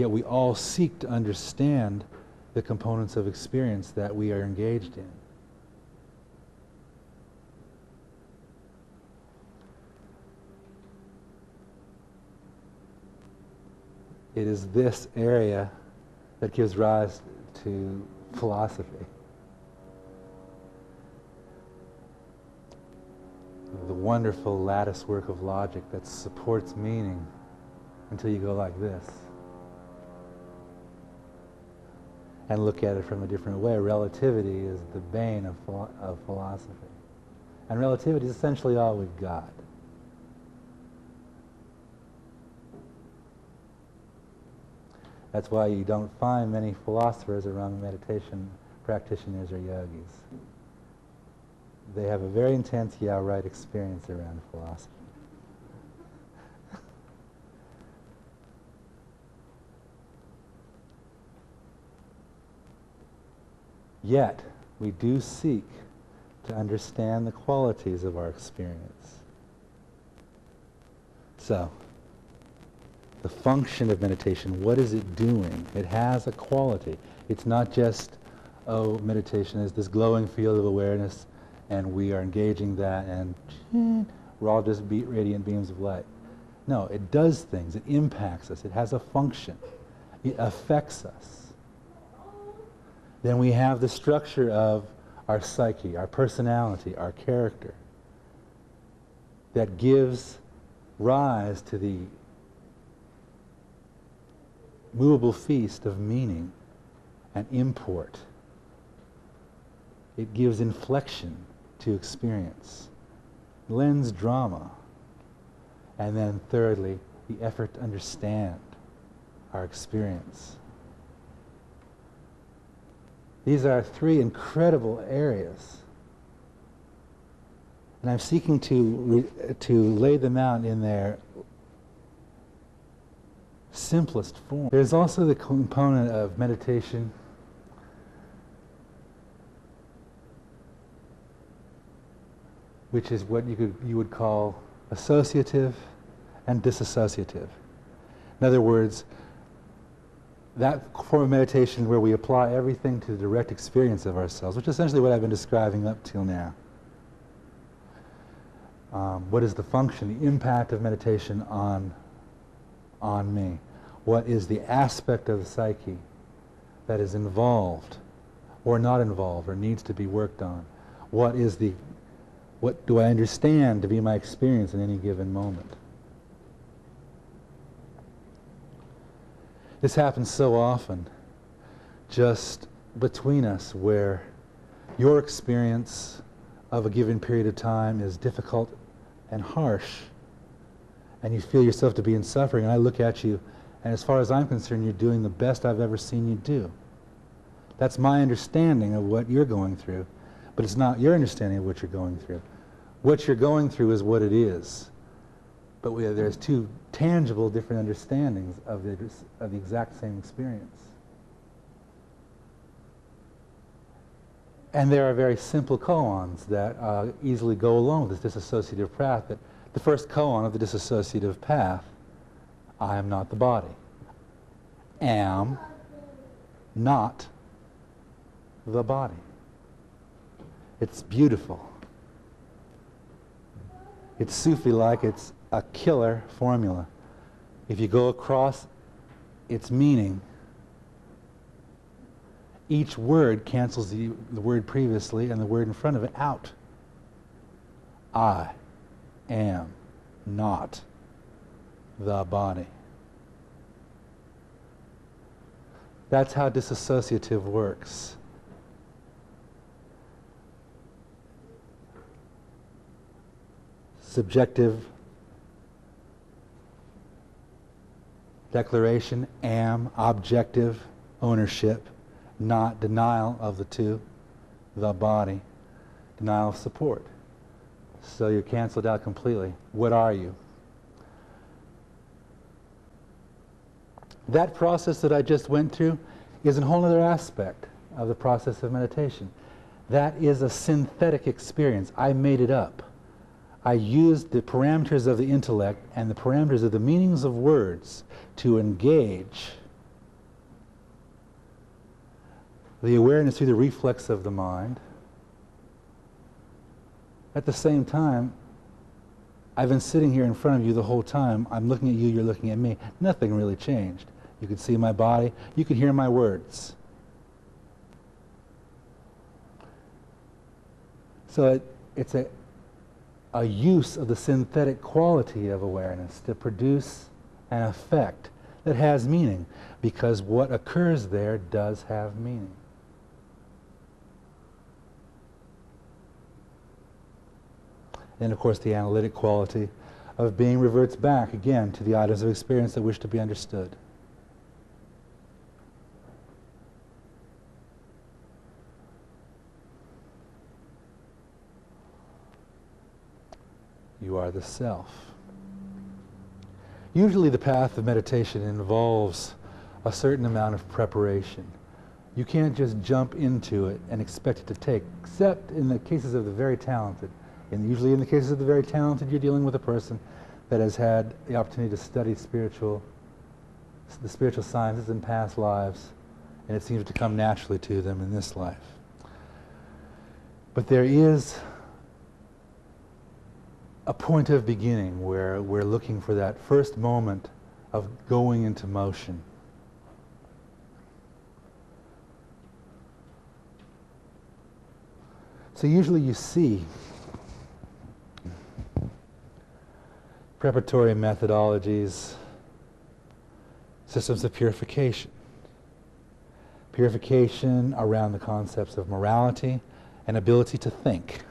yet we all seek to understand the components of experience that we are engaged in. It is this area that gives rise to philosophy. The wonderful lattice work of logic that supports meaning until you go like this and look at it from a different way. Relativity is the bane of philosophy. And relativity is essentially all we've got. That's why you don't find many philosophers around meditation practitioners or yogis. They have a very intense, yeah, right experience around philosophy. Yet, we do seek to understand the qualities of our experience. So, the function of meditation, what is it doing? It has a quality. It's not just, oh, meditation is this glowing field of awareness and we are engaging that and we're all just radiant beams of light. No, it does things. It impacts us. It has a function. It affects us. Then we have the structure of our psyche, our personality, our character that gives rise to the movable feast of meaning and import. It gives inflection to experience, lends drama, and then thirdly, the effort to understand our experience. These are three incredible areas, and I'm seeking to lay them out in their simplest form. There's also the component of meditation which is what you would call associative and disassociative. In other words, that form of meditation where we apply everything to the direct experience of ourselves, which is essentially what I've been describing up till now. What is the function, the impact of meditation on me? What is the aspect of the psyche that is involved or not involved or needs to be worked on? What do I understand to be my experience in any given moment? This happens so often just between us, where your experience of a given period of time is difficult and harsh, and you feel yourself to be in suffering, and I look at you, and as far as I'm concerned, you're doing the best I've ever seen you do. That's my understanding of what you're going through, but it's not your understanding of what you're going through. What you're going through is what it is. But there's two tangible different understandings of the exact same experience. And there are very simple koans that easily go along with this dissociative path. That the first koan of the dissociative path, I am not the body. Am not the body. It's beautiful. It's Sufi-like, it's a killer formula. If you go across its meaning, each word cancels the word previously and the word in front of it out. I am not the body. That's how disassociative works. Subjective declaration, am, objective ownership, not denial of the two, the body, denial of support. So you're canceled out completely. What are you? That process that I just went through is a whole other aspect of the process of meditation. That is a synthetic experience. I made it up. I used the parameters of the intellect and the parameters of the meanings of words to engage the awareness through the reflex of the mind. At the same time, I've been sitting here in front of you the whole time. I'm looking at you, you're looking at me. Nothing really changed. You could see my body, you could hear my words. So it's a use of the synthetic quality of awareness to produce an effect that has meaning, because what occurs there does have meaning. And of course the analytic quality of being reverts back again to the items of experience that wish to be understood. You are the self. Usually the path of meditation involves a certain amount of preparation. You can't just jump into it and expect it to take, except in the cases of the very talented. And usually in the cases of the very talented, you're dealing with a person that has had the opportunity to study the spiritual sciences in past lives, and it seems to come naturally to them in this life. But there is a point of beginning where we're looking for that first moment of going into motion. So usually you see preparatory methodologies, systems of purification. Purification around the concepts of morality and ability to think.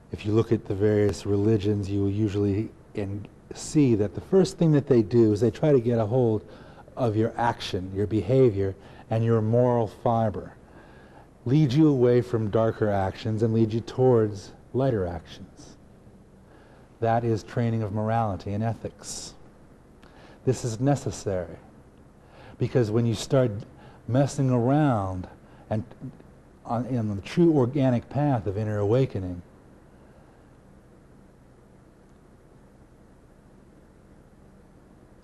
If you look at the various religions, you will usually see that the first thing that they do is they try to get a hold of your action, your behavior, and your moral fiber. Lead you away from darker actions and lead you towards lighter actions. That is training of morality and ethics. This is necessary because when you start messing around and in the true organic path of inner awakening,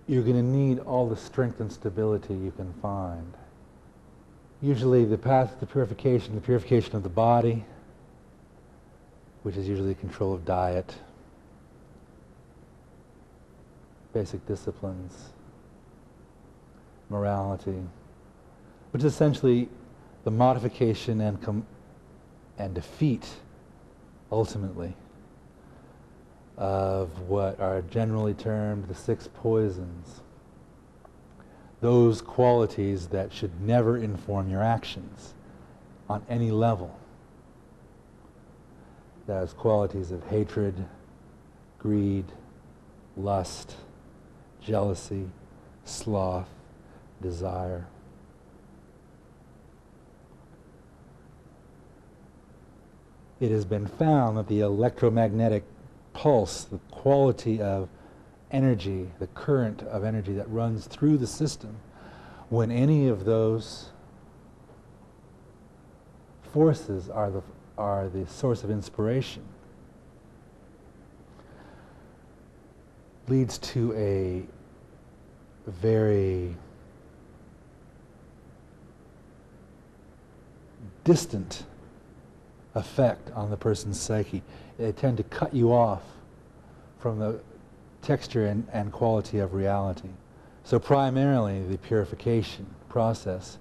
you're going to need all the strength and stability you can find. Usually the path to purification, the purification of the body, which is usually control of diet, basic disciplines, morality, which is essentially the modification and defeat, ultimately, of what are generally termed the 6 poisons. Those qualities that should never inform your actions on any level. Those qualities of hatred, greed, lust, jealousy, sloth, desire. It has been found that the electromagnetic pulse, the quality of energy, the current of energy that runs through the system, when any of those forces are the source of inspiration, leads to a very distant effect on the person's psyche. They tend to cut you off from the texture and quality of reality. So primarily the purification process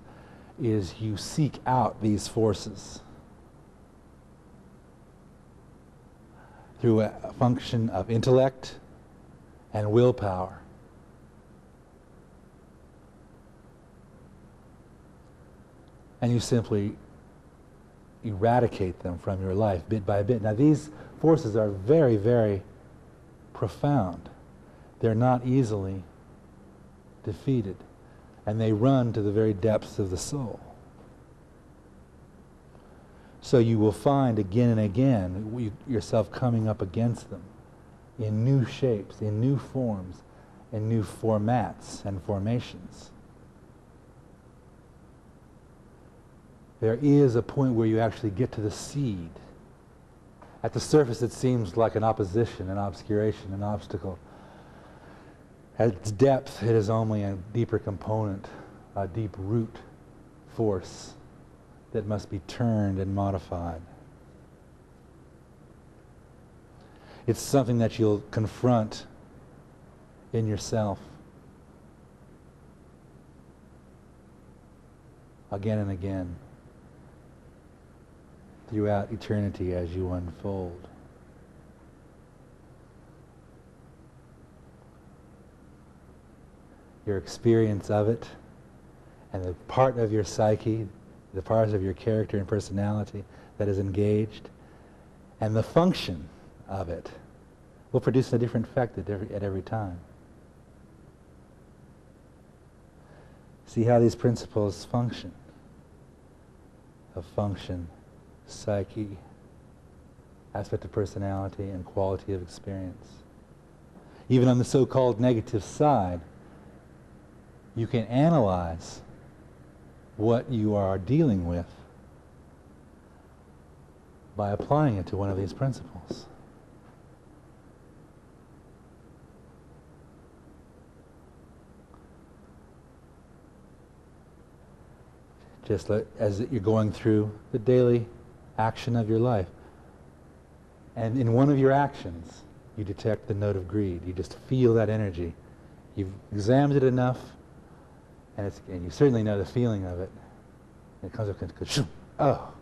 is you seek out these forces through a function of intellect and willpower. And you simply eradicate them from your life bit by bit. Now these forces are very, very profound. They're not easily defeated, and they run to the very depths of the soul. So you will find again and again yourself coming up against them in new shapes, in new forms, in new formats and formations. There is a point where you actually get to the seed. At the surface it seems like an opposition, an obscuration, an obstacle. At its depth it is only a deeper component, a deep root force that must be turned and modified. It's something that you'll confront in yourself again and again throughout eternity as you unfold. Your experience of it and the part of your psyche, the parts of your character and personality that is engaged, and the function of it will produce a different effect at every time. See how these principles function. Of function, psyche, aspect of personality, and quality of experience. Even on the so-called negative side, you can analyze what you are dealing with by applying it to one of these principles. Just as you're going through the daily action of your life. And in one of your actions, you detect the note of greed. You just feel that energy. You've examined it enough, and you certainly know the feeling of it. And it comes up and goes, oh.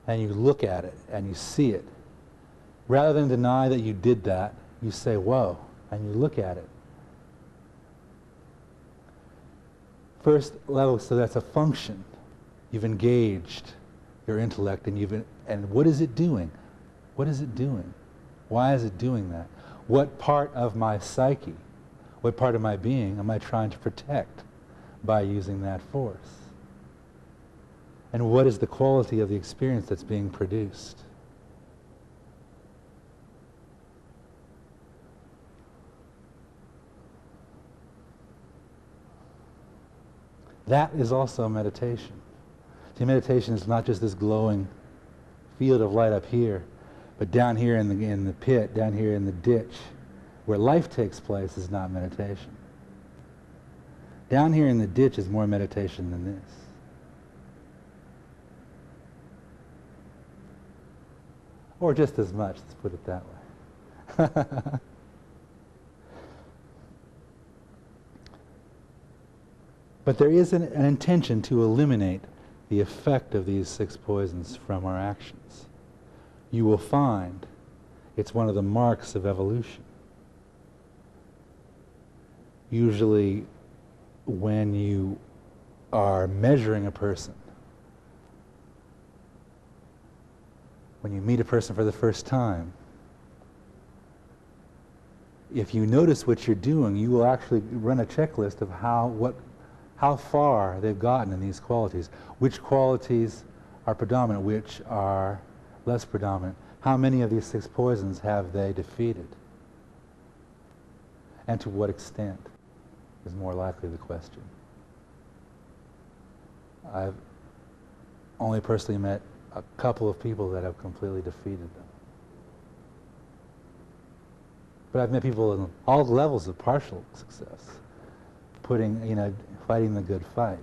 And you look at it, and you see it. Rather than deny that you did that, you say, whoa, and you look at it. First level, so that's a function. You've engaged your intellect, and what is it doing? What is it doing? Why is it doing that? What part of my psyche, what part of my being am I trying to protect by using that force? And what is the quality of the experience that's being produced? That is also meditation. See, meditation is not just this glowing field of light up here, but down here in the pit, down here in the ditch, where life takes place, is not meditation. Down here in the ditch is more meditation than this. Or just as much, let's put it that way. But there is an intention to eliminate the effect of these 6 poisons from our actions. You will find it's one of the marks of evolution. Usually when you are measuring a person, when you meet a person for the first time, if you notice what you're doing, you will actually run a checklist of how far they've gotten in these qualities, which qualities are predominant, which are less predominant, how many of these 6 poisons have they defeated, and to what extent is more likely the question. I've only personally met a couple of people that have completely defeated them. But I've met people in all levels of partial success, fighting the good fight.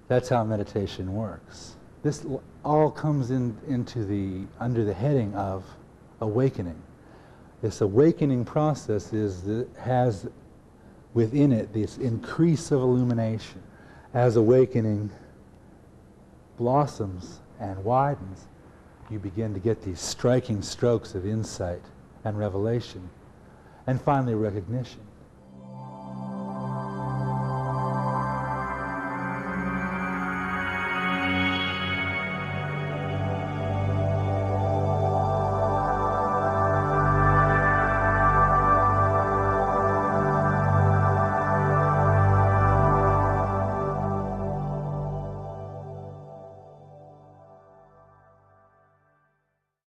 That's how meditation works. This all comes under the heading of awakening. This awakening process has within it this increase of illumination. As awakening blossoms and widens, you begin to get these striking strokes of insight and revelation, and finally recognition.